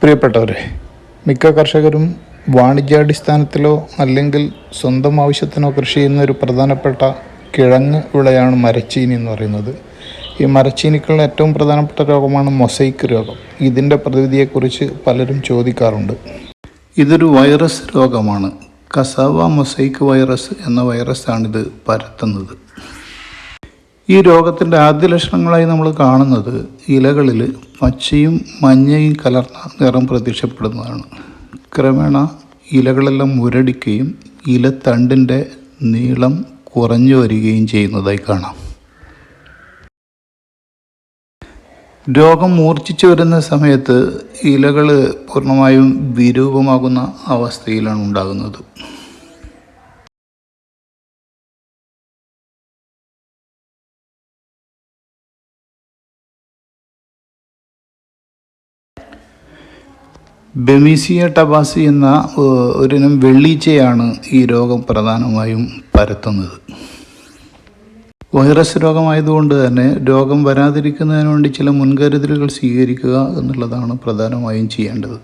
പ്രിയപ്പെട്ടവരെ, മിക്ക കർഷകരും വാണിജ്യാടിസ്ഥാനത്തിലോ അല്ലെങ്കിൽ സ്വന്തം ആവശ്യത്തിനോ കൃഷി ചെയ്യുന്ന ഒരു പ്രധാനപ്പെട്ട കിഴങ്ങ് വിളയാണ് മരച്ചീനി എന്ന് പറയുന്നത്. ഈ മരച്ചീനിക്കുള്ള ഏറ്റവും പ്രധാനപ്പെട്ട രോഗമാണ് മൊസൈക്ക് രോഗം. ഇതിൻ്റെ പ്രതിവിധിയെക്കുറിച്ച് പലരും ചോദിക്കാറുണ്ട്. ഇതൊരു വൈറസ് രോഗമാണ്. കസാവ മൊസൈക്ക് വൈറസ് എന്ന വൈറസാണിത് പരത്തുന്നത്. ഈ രോഗത്തിൻ്റെ ആദ്യ ലക്ഷണങ്ങളായി നമ്മൾ കാണുന്നത് ഇലകളിൽ പച്ചയും മഞ്ഞയും കലർന്ന നിറം പ്രത്യക്ഷപ്പെടുന്നതാണ്. ക്രമേണ ഇലകളെല്ലാം മുരടിക്കുകയും ഇലത്തണ്ടിൻ്റെ നീളം കുറഞ്ഞു വരികയും ചെയ്യുന്നതായി കാണാം. രോഗം മൂർച്ഛിച്ചു വരുന്ന സമയത്ത് ഇലകൾ പൂർണ്ണമായും വിരൂപമാകുന്ന അവസ്ഥയിലാണ് ഉണ്ടാകുന്നത്. ബെമീസിയ ടബാസി എന്ന ഒരിനം വെള്ളീച്ചയാണ് ഈ രോഗം പ്രധാനമായും പരത്തുന്നത്. വൈറസ് രോഗമായതുകൊണ്ട് തന്നെ രോഗം വരാതിരിക്കുന്നതിന് വേണ്ടി ചില മുൻകരുതലുകൾ സ്വീകരിക്കുക എന്നുള്ളതാണ് പ്രധാനമായും ചെയ്യേണ്ടത്.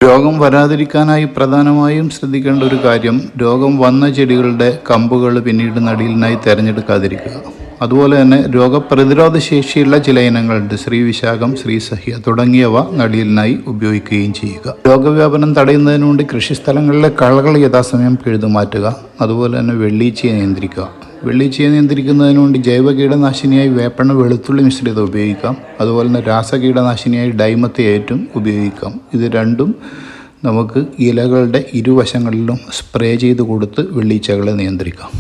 രോഗം വരാതിരിക്കാനായി പ്രധാനമായും ശ്രദ്ധിക്കേണ്ട ഒരു കാര്യം, രോഗം വന്ന ചെടികളുടെ കമ്പുകൾ പിന്നീട് നടീലിനായി തിരഞ്ഞെടുക്കാതിരിക്കുക. അതുപോലെ തന്നെ രോഗപ്രതിരോധ ശേഷിയുള്ള ചില ഇനങ്ങളുണ്ട്. ശ്രീവിശാഖം, ശ്രീസഹ്യ തുടങ്ങിയവ നടീലിനായി ഉപയോഗിക്കുകയും ചെയ്യുക. രോഗവ്യാപനം തടയുന്നതിന് വേണ്ടി കൃഷിസ്ഥലങ്ങളിലെ കളകൾ യഥാസമയം പിഴുതുമാറ്റുക. അതുപോലെ തന്നെ വെള്ളീച്ചയെ നിയന്ത്രിക്കുക. വെള്ളീച്ചയെ നിയന്ത്രിക്കുന്നതിന് വേണ്ടി ജൈവ കീടനാശിനിയായി വേപ്പെണ്ണ, വെളുത്തുള്ളി മിശ്രിതം ഉപയോഗിക്കാം. അതുപോലെ തന്നെ രാസകീടനാശിനിയായി ഡൈമത്തേറ്റും ഉപയോഗിക്കാം. ഇത് രണ്ടും നമുക്ക് ഇലകളുടെ ഇരുവശങ്ങളിലും സ്പ്രേ ചെയ്ത് കൊടുത്ത് വെള്ളീച്ചകളെ നിയന്ത്രിക്കാം.